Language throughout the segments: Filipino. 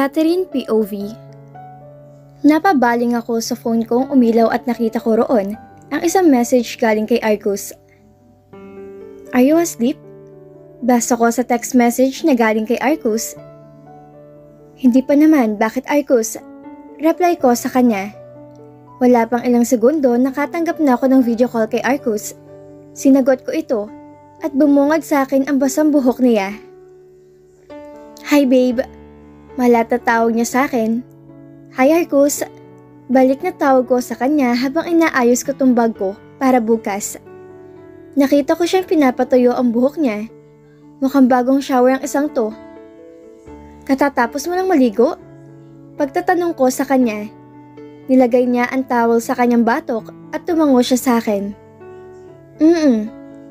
Catherine POV. Napabaling ako sa phone kong umilaw at nakita ko roon ang isang message galing kay Arcus. Are you asleep? Basta ko sa text message na galing kay Arcus. Hindi pa naman, bakit Arcus? Reply ko sa kanya. Wala pang ilang segundo nakatanggap na ako ng video call kay Arcus. Sinagot ko ito at bumungad sa akin ang basang buhok niya. Hi babe. Malat na tawag niya sa akin. Hi Arcus. Balik na tawag ko sa kanya habang inaayos ko tong bag ko para bukas. Nakita ko siyang pinapatuyo ang buhok niya. Mukhang bagong shower ang isang to. Katatapos mo lang maligo? Pagtatanong ko sa kanya, nilagay niya ang towel sa kanyang batok at tumango siya sa akin.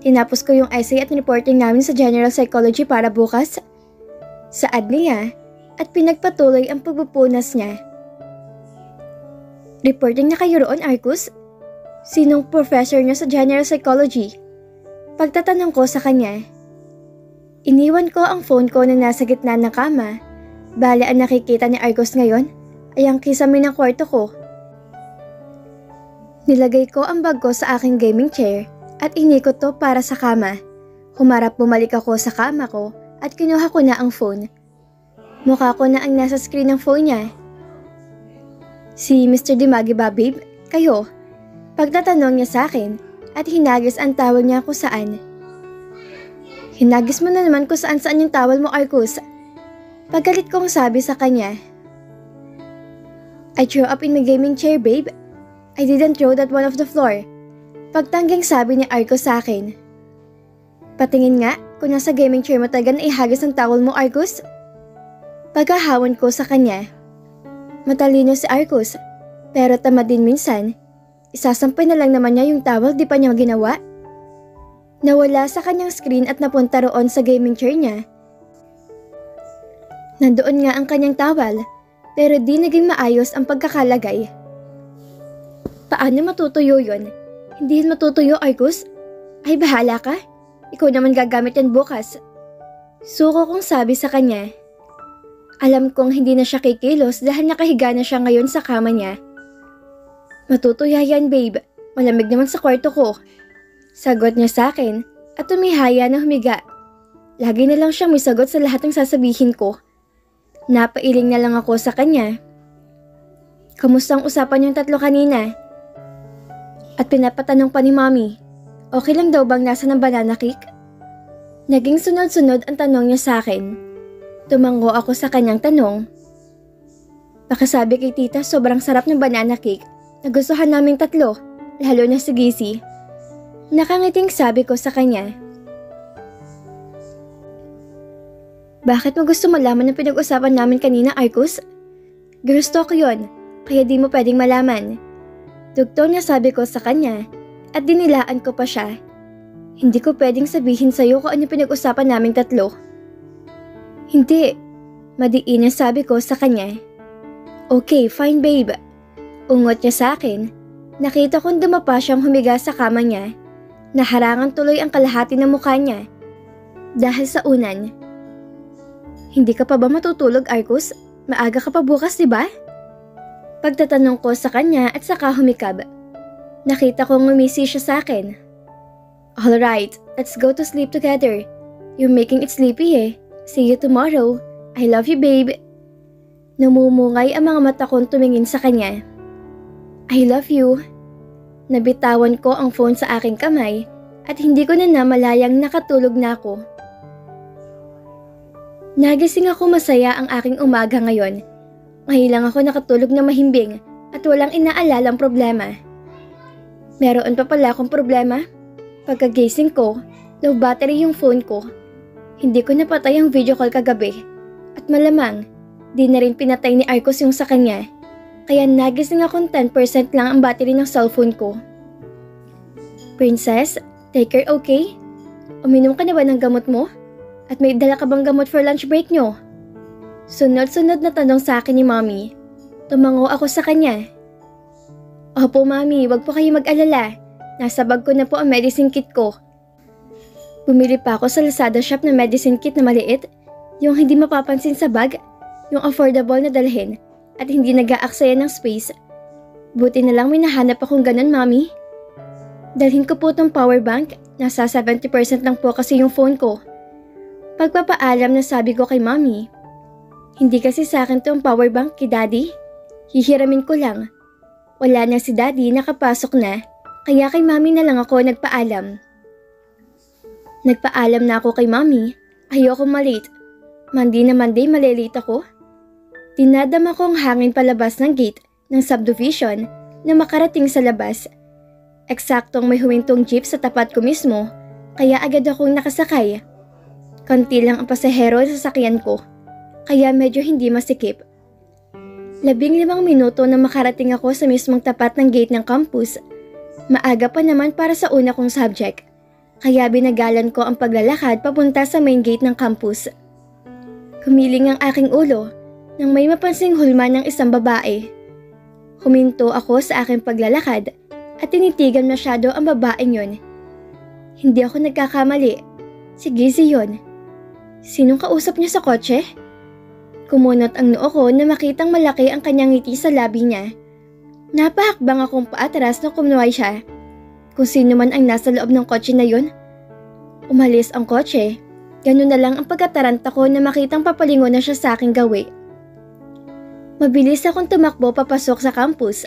Tinapos ko yung essay at reporting namin sa General Psychology para bukas. Saad niya at pinagpatuloy ang pagpupunas niya. Reporting na kayo roon, Arcus? Sinong professor niyo sa General Psychology? Pagtatanong ko sa kanya. Iniwan ko ang phone ko na nasa gitna ng kama. Bale ang nakikita ni Arcus ngayon ay ang kisame ng kwarto ko. Nilagay ko ang bag ko sa aking gaming chair at inikot to para sa kama. Humarap bumalik ako sa kama ko at kinuha ko na ang phone. Mukha ko na ang nasa screen ng phone niya. Si Mr. Dimagi ba, babe? Kayo? Pagtatanong niya sa akin at hinagis ang towel niya kung saan. Hinagis mo na naman kung saan-saan yung towel mo, Arcus. Paggalit kong sabi sa kanya. I threw up in my gaming chair, babe. I didn't throw that one off the floor. Pagtangging sabi ni Arcus sa akin. Patingin nga kung nasa gaming chair mo talaga na ihagis ang towel mo, Arcus. Pagkahawan ko sa kanya. Matalino si Arcus, pero tamad din minsan. Isasampay na lang naman niya yung towel, di pa niya ginawa. Nawala sa kanyang screen at napunta roon sa gaming chair niya. Nandoon nga ang kanyang towel, pero di naging maayos ang pagkakalagay. Paano matutuyo yun? Hindi yun matutuyo, Arcus? Ay bahala ka, ikaw naman gagamit yan bukas. Suko kong sabi sa kanya. Alam kong hindi na siya kikilos dahil nakahiga na siya ngayon sa kama niya. Matutuya yan, babe. Malamig naman sa kwarto ko. Sagot niya sa akin at tumihaya na humiga. Lagi na lang siyang may sagot sa lahat ng sasabihin ko. Napailing na lang ako sa kanya. Kamusta ang usapan yung tatlo kanina? At pinapatanong pa ni Mommy, okay lang daw bang nasa ng banana cake? Naging sunod-sunod ang tanong niya sa akin. Tumango ako sa kanyang tanong. Pakasabi kay tita sobrang sarap ng banana cake. Nagustuhan naming tatlo, lalo na si Gizzy. Nakangiting sabi ko sa kanya. Bakit mo gusto malaman ang pinag-usapan namin kanina, Arcus? Girls talk yun, kaya di mo pwedeng malaman. Dugtong niya sabi ko sa kanya at dinilaan ko pa siya. Hindi ko pwedeng sabihin sa'yo kung ano pinag-usapan naming tatlo. Hindi, madiin niya sabi ko sa kanya. Okay, fine babe. Ungot niya sa akin. Nakita kong dumapa siyang humiga sa kama niya. Naharangan tuloy ang kalahati ng mukha niya. Dahil sa unan. Hindi ka pa ba matutulog, Arcus? Maaga ka pa bukas, di ba? Pagtatanong ko sa kanya at saka humikab. Nakita kong ngumisi siya sa akin. Alright, let's go to sleep together. You're making it sleepy eh. See you tomorrow. I love you, babe. Namumungay ang mga mata kong tumingin sa kanya. I love you. Nabitawan ko ang phone sa aking kamay at hindi ko na namalayang nakatulog na ako. Nagising ako masaya ang aking umaga ngayon. Mahilang ako nakatulog na mahimbing at walang inaalalang problema. Meron pa pala akong problema. Pagkagising ko, low battery yung phone ko. Hindi ko napatay ang video call kagabi at malamang di na rin pinatay ni Arcus yung sa kanya kaya nagising akong 10% lang ang battery ng cellphone ko. Princess, take care okay? Uminom ka na ba ng gamot mo? At may dala ka bang gamot for lunch break nyo? Sunod-sunod na tanong sa akin ni Mommy. Tumango ako sa kanya. Opo Mommy, wag po kayo mag-alala. Nasa bag ko na po ang medicine kit ko. Bumili pa ako sa Lazada shop ng medicine kit na maliit, yung hindi mapapansin sa bag. yung affordable na dalhin at hindi nag-aaksaya ng space. Buti na lang may nahanap akong ganun, Mami. Dalhin ko po tong power bank, nasa 70% lang po kasi yung phone ko. Pagpapaalam na sabi ko kay Mami, hindi kasi sa akin tong power bank kay Daddy. Hihiramin ko lang. Wala na si Daddy, nakapasok na, kaya kay Mami na lang ako nagpaalam. Nagpaalam na ako kay Mami, ayoko malate. Monday na Monday malilate ako. Dinadama ko ang hangin palabas ng gate ng subdivision na makarating sa labas. Eksaktong may humintong jeep sa tapat ko mismo, kaya agad akong nakasakay. Konti lang ang pasahero sa sasakyan ko, kaya medyo hindi masikip. 15 minuto na makarating ako sa mismong tapat ng gate ng campus. Maaga pa naman para sa una kong subject, kaya binagalan ko ang paglalakad papunta sa main gate ng campus. Kumiling ang aking ulo nang may mapansing hulma ng isang babae. Huminto ako sa aking paglalakad at tinitigan masyado ang babaeng yon. Hindi ako nagkakamali. Si Gizzy yon. Sinong kausap niya sa kotse? Kumunot ang noo ko na makitang malaki ang kanyang ngiti sa labi niya. Napahakbang akong paatras na kumuhay siya. Kung sino man ang nasa loob ng kotse na yon. Umalis ang kotse. Ganun na lang ang pagkataranta ko na makitang papalingon na siya sa aking gawi. Mabilis akong tumakbo papasok sa campus.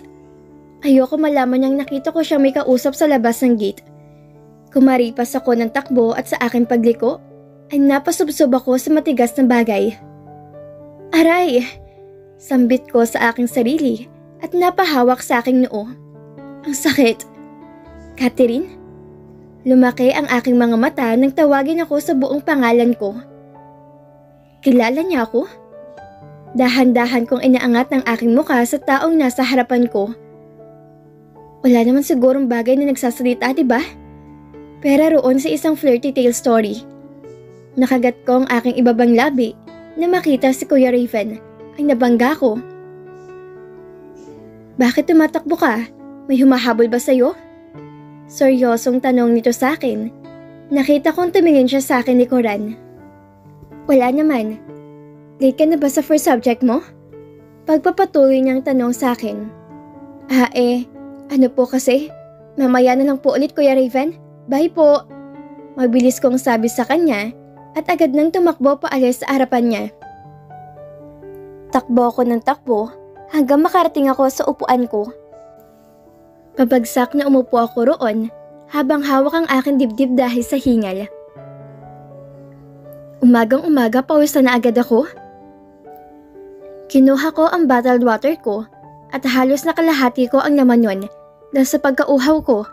Ayoko malaman niyang nakita ko siya may kausap sa labas ng gate. Kumaripas ako ng takbo at sa aking pagliko, ay napasubsob ako sa matigas na bagay. Aray! Sambit ko sa aking sarili at napahawak sa aking noo. Ang sakit. Catherine? Lumaki ang aking mga mata nang tawagin ako sa buong pangalan ko. Kilala niya ako? Dahan-dahan kong inaangat ng aking mukha sa taong nasa harapan ko. Wala naman sigurong bagay na nagsasalita, diba? Pero roon sa isang flirty tale story. Nakagat ko ang aking ibabang labi na makita si Kuya Raven ay nabangga ko. Bakit tumatakbo ka? May humahabol ba sa'yo? Seryosong tanong nito sa akin. Nakita kong tumingin siya sa akin ni Coran. Wala naman. Late ka na ba sa first subject mo? Pagpapatuloy niyang tanong sa akin. Ano po kasi? Mamaya na lang po ulit, Kuya Raven. Bye po. Mabilis kong sabi sa kanya at agad nang tumakbo paalis sa harapan niya. Takbo ako ng takbo hanggang makarating ako sa upuan ko. Pabagsak na umupo ako roon habang hawak ang aking dibdib dahil sa hingal. Umagang-umaga pawisan na agad ako. Kinuha ko ang bottled water ko at halos nakalahati ko ang laman nun dahil sa pagkauhaw ko.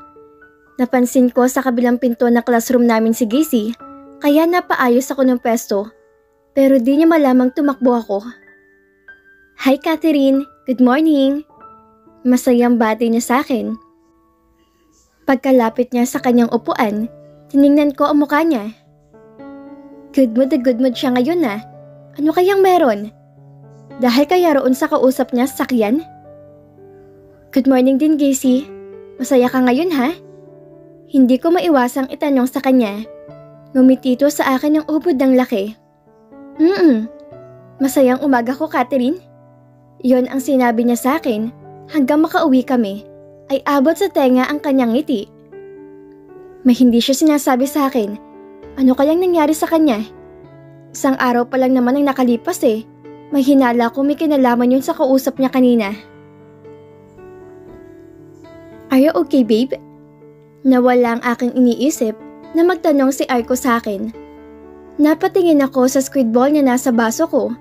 Napansin ko sa kabilang pinto na classroom namin si Gizzy kaya napaayos ako ng pesto pero di niya malamang tumakbo ako. Hi Catherine, good morning! Masayang bati niya sa akin. Pagkalapit niya sa kanyang upuan, tiningnan ko ang mukha niya. Good mood siya ngayon ah. Ano kayang meron? Dahil kaya roon sa kausap niya sa sakyan? Good morning din, Gizzy. Masaya ka ngayon ha? Hindi ko maiwasang itanong sa kanya. Ngumitito sa akin ang ubod ng laki. Masayang umaga ko, Catherine. Yon ang sinabi niya sa akin hanggang makauwi kami ay abot sa tenga ang kanyang ngiti. May hindi siya sinasabi sa akin. Ano kayang nangyari sa kanya? Isang araw pa lang naman ang nakalipas eh. May hinala ko may kinalaman yun sa kausap niya kanina. Are you okay, babe? Nawala ang aking iniisip na magtanong si Arko sa akin. Napatingin ako sa squid ball na nasa baso ko.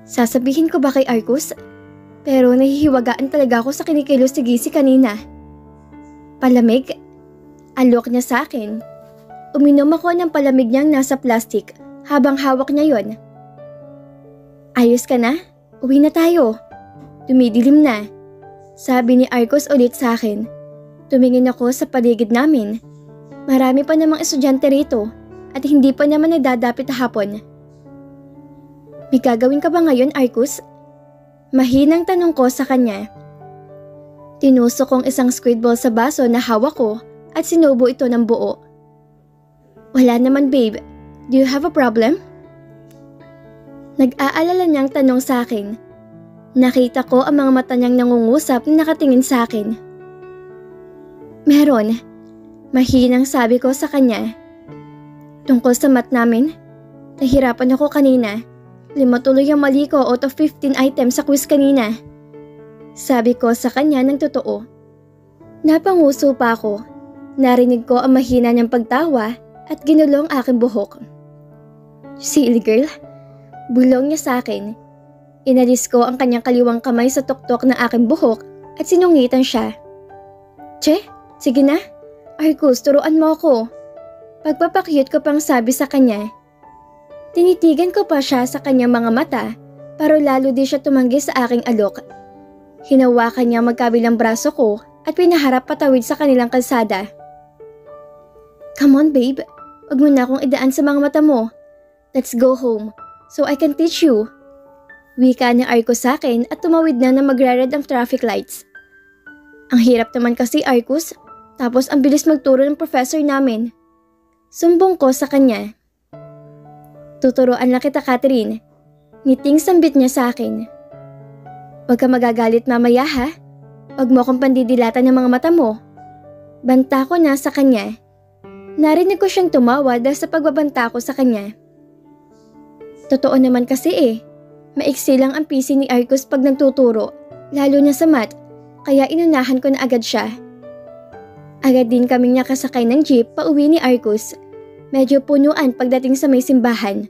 Sasabihin ko ba kay Arcos? Pero nahihiwagaan talaga ako sa kinikilos ni Gizzy kanina. Palamig? Alok niya sa akin. Uminom ako ng palamig niyang nasa plastic habang hawak niya yon. Ayos ka na? Uwi na tayo. Dumidilim na. Sabi ni Arcos ulit sa akin. Tumingin ako sa paligid namin. Marami pa namang estudyante rito at hindi pa naman nagdadapit hapon. May gagawin ka ba ngayon, Arcos? Mahinang tanong ko sa kanya. Tinusok kong isang squid ball sa baso na hawak ko at sinubo ito ng buo. Wala naman, babe. Do you have a problem? Nag-aalala niyang tanong sa akin. Nakita ko ang mga mata niyang nangungusap na nakatingin sa akin. Meron. Mahinang sabi ko sa kanya. Tungkol sa math namin, nahirapan ako kanina. 5 tuloy ang mali ko out of 15 items sa quiz kanina. Sabi ko sa kanya ng totoo. Napanguso pa ako. Narinig ko ang mahina niyang pagtawa at ginulong aking buhok. Silly girl. Bulong niya sa akin. Inalis ko ang kanyang kaliwang kamay sa tuktok ng aking buhok at sinungitan siya. Che, sige na. Arcus, turuan mo ako. Pagpapakyut ko pang sabi sa kanya. Tinitigan ko pa siya sa kanyang mga mata pero lalo di siya tumanggi sa aking alok. Hinawakan niya magkabilang braso ko at pinaharap patawid sa kanilang kalsada. Come on babe, wag mo na akong idaan sa mga mata mo. Let's go home. So I can teach you. Wika ni Arcus sa akin at tumawid na magra-red ang traffic lights. Ang hirap naman kasi Arcus, tapos ang bilis magturo ng professor namin. Sumbong ko sa kanya. Tuturuan lang kita Catherine. Ngiting sambit niya sa akin. Huwag ka magagalit mamaya ha. Huwag mo akong pandidilatan ng mga mata mo. Banta ko na sa kanya. Narinig ko siyang tumawa dahil sa pagbabanta ko sa kanya. Totoo naman kasi maiksi lang ang PC ni Arcus pag nagtuturo, lalo na sa math, kaya inunahan ko na agad siya. Agad din kaming nakasakay ng jeep pauwi ni Arcus. Medyo punuan pagdating sa may simbahan.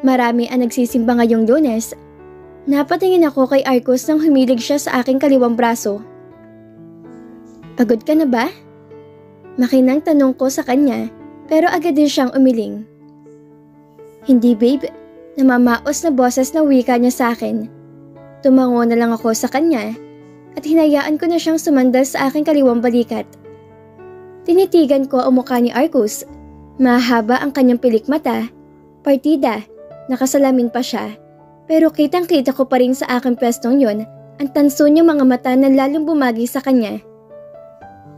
Marami ang nagsisimba ngayong Lunes. Napatingin ako kay Arcus nang humilig siya sa aking kaliwang braso. Pagod ka na ba? Makinang tanong ko sa kanya, pero agad din siyang umiling. Hindi babe. Namamaos na boses na wika niya sa akin. Tumango na lang ako sa kanya at hinayaan ko na siyang sumandal sa aking kaliwang balikat. Tinitigan ko ang mukha ni Arcus. Mahaba ang kanyang pilik mata. Partida, nakasalamin pa siya. Pero kitang-kita ko pa rin sa aking pwestong yon ang tanso niyang mga mata na lalong bumagi sa kanya.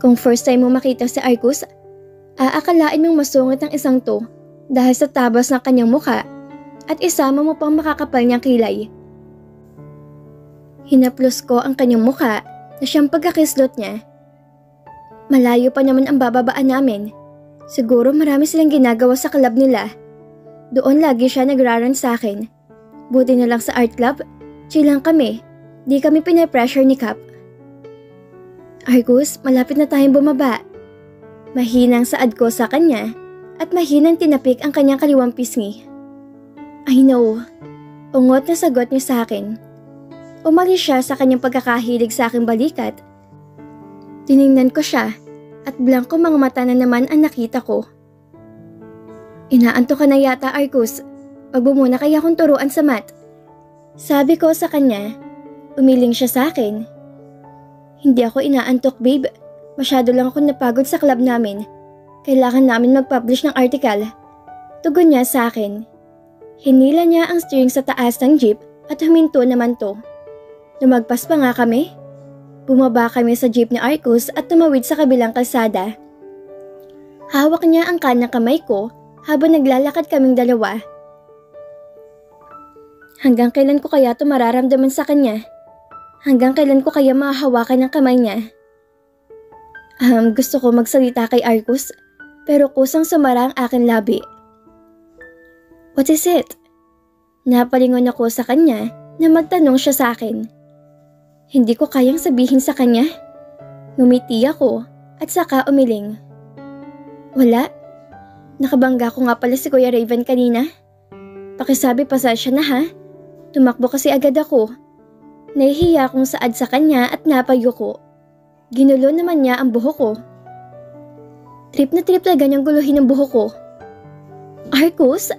Kung first time mo makita si Arcus, aakalain mong masungit ang isang to dahil sa tabas ng kanyang mukha at isama mo pang makakapal niyang kilay. Hinaplos ko ang kanyang mukha na siyang pagkakislot niya. Malayo pa naman ang bababaan namin. Siguro marami silang ginagawa sa club nila. Doon lagi siya nagrarun sa akin. Buti na lang sa art club, chill lang kami. Di kami pinapressure ni Cap. Arcus, malapit na tayong bumaba. Mahinang saad ko sa kanya at mahinang tinapik ang kanyang kaliwang pisngi. I know. Ungot na sagot niya sa akin. Umalis siya sa kanyang pagkakahilig sa aking balikat. Tiningnan ko siya at blanko mga mata na naman ang nakita ko. Inaanto ka na yata Arcus. Wag mo muna kaya akong turuan sa math. Sabi ko sa kanya. Umiling siya sa akin. Hindi ako inaantok babe. Masyado lang ako napagod sa club namin. Kailangan namin mag-publish ng article. Tugon niya sa akin. Hinila niya ang steering sa taas ng jeep at huminto naman to. Lumagpas pa nga kami. Bumaba kami sa jeep ni Arcus at tumawid sa kabilang kalsada. Hawak niya ang kanang kamay ko habang naglalakad kaming dalawa. Hanggang kailan ko kaya ito mararamdaman sa kanya? Hanggang kailan ko kaya mahahawakan ang kamay niya? Gusto ko magsalita kay Arcus pero kusang sumara ang aking labi. What is it? Napalingon ako sa kanya na magtanong siya sa akin. Hindi ko kayang sabihin sa kanya. Ngumiti ako at saka umiling. Wala. Nakabangga ko nga pala si Kuya Raven kanina. Pakisabi pasensya na ha. Tumakbo kasi agad ako. Nahihiya akong saad sa kanya at napayuko. Ginulo naman niya ang buhok ko. Trip na ganyang guluhin ang buhok ko. Arcus?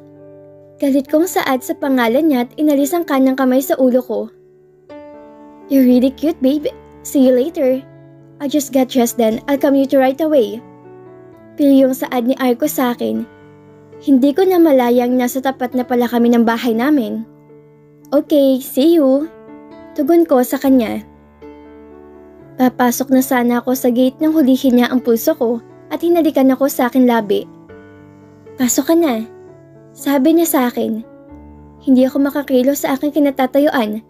Galit kong saad sa pangalan niya at inalis ang kanang kamay sa ulo ko. You're really cute, babe. See you later. I just got dressed then. I'll come you to right away. Pilyong saad ni Arcus sa akin. Hindi ko na malayang nasa tapat na pala kami ng bahay namin. Okay, see you. Tugon ko sa kanya. Papasok na sana ako sa gate nang hulihin niya ang pulso ko at hinalikan ako sa akin labi. Pasok ka na. Sabi niya sa akin. Hindi ako makakilos sa aking kinatatayuan,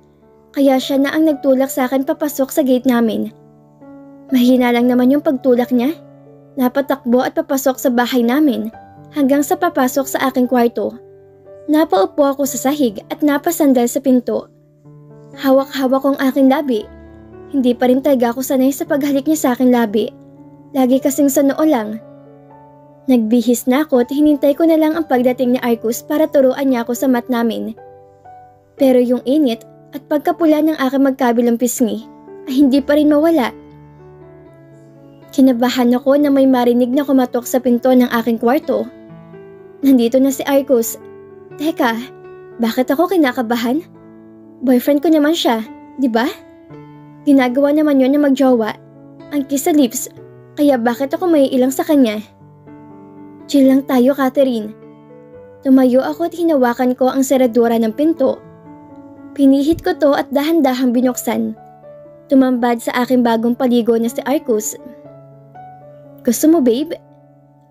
kaya siya na ang nagtulak sa akin papasok sa gate namin. Mahina lang naman yung pagtulak niya. Napatakbo at papasok sa bahay namin hanggang sa papasok sa aking kwarto. Napaupo ako sa sahig at napasandal sa pinto. Hawak-hawak kong aking labi. Hindi pa rin talaga ako sanay sa paghalik niya sa aking labi. Lagi kasing sa noo lang. Nagbihis na ako at hinintay ko na lang ang pagdating ni Arcus para turuan niya ako sa mat namin. Pero yung init at pagkapula ng aking magkabilang pisngi ay hindi pa rin mawala. Kinabahan ako na may marinig na kumatok sa pinto ng aking kwarto. Nandito na si Arcus. Teka, bakit ako kinakabahan? Boyfriend ko naman siya, di ba? Ginagawa naman yun na magjowa. Ang kiss sa lips, kaya bakit ako may ilang sa kanya? Chill lang tayo, Catherine. Tumayo ako at hinawakan ko ang seradura ng pinto. Pinihit ko to at dahan-dahang binuksan. Tumambad sa aking bagong paligo na si Arcus. Gusto mo, babe?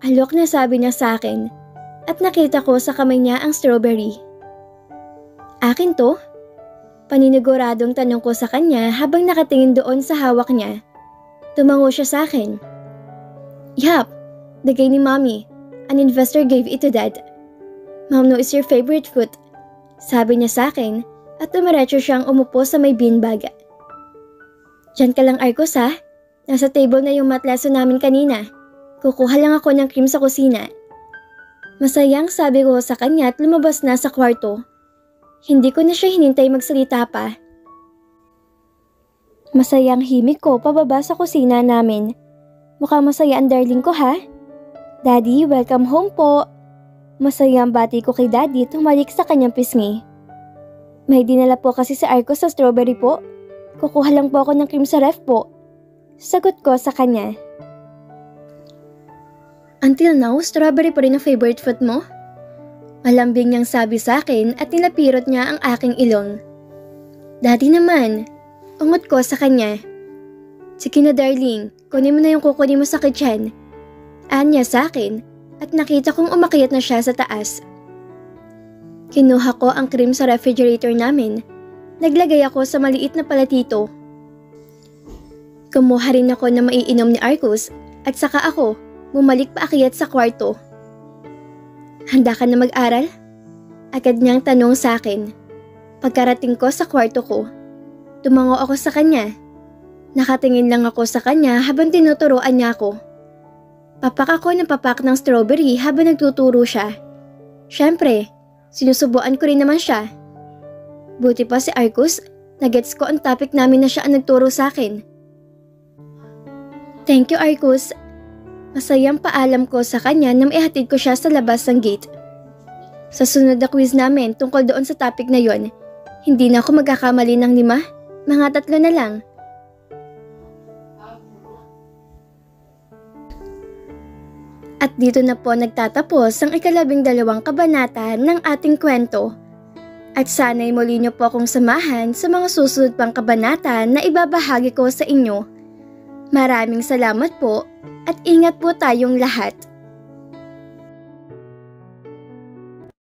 Alok na sabi niya sa akin at nakita ko sa kamay niya ang strawberry. Akin to? Paniniguradong tanong ko sa kanya habang nakatingin doon sa hawak niya. Tumango siya sa akin. Yup, bigay ni Mommy. An investor gave it to Dad. Mom knows it's your favorite fruit. Sabi niya sa akin at tumiretso siyang umupo sa may beanbag. Diyan ka lang, Arcus, ha? Nasa table na yung math lesson namin kanina. Kukuha lang ako ng cream sa kusina. Masayang sabi ko sa kanya at lumabas na sa kwarto. Hindi ko na siya hinintay magsalita pa. Masayang himig ko pababa sa kusina namin. Mukhang masaya ang darling ko, ha? Daddy, welcome home po. Masayang bati ko kay Daddy tumalik sa kanyang pisngi. May dinala po kasi si Arcus sa strawberry po. Kukuha lang po ako ng cream sa ref po. Sagot ko sa kanya. Until now, strawberry pa rin ang favorite fruit mo? Malambing niyang sabi sa akin at nilapirot niya ang aking ilong. Daddy naman, ungot ko sa kanya. Sige na darling, kunin mo na yung kukunin mo sa kitchen. Anya sa akin at nakita kong umakyat na siya sa taas. Kinuha ko ang cream sa refrigerator namin. Naglagay ako sa maliit na palatito. Kumuha rin ako na maiinom ni Arcus at saka ako bumalik paakyat sa kwarto. Handa ka na mag-aral? Agad niyang tanong sa akin. Pagkarating ko sa kwarto ko, tumango ako sa kanya. Nakatingin lang ako sa kanya habang tinuturoan niya ako. Papak ako ng papak ng strawberry habang nagtuturo siya. Siyempre, sinusubuan ko rin naman siya. Buti pa si Arcus, nagets ko ang topic namin na siya ang nagturo sa akin. Thank you, Arcus. Masayang paalam ko sa kanya nang ihatid ko siya sa labas ng gate. Sa sunod na quiz namin tungkol doon sa topic na yon, hindi na ako magkakamali ng 5, mga 3 na lang. At dito na po nagtatapos ang 12 kabanata ng ating kwento. At sana'y muli niyo po akong samahan sa mga susunod pang kabanata na ibabahagi ko sa inyo. Maraming salamat po at ingat po tayong lahat.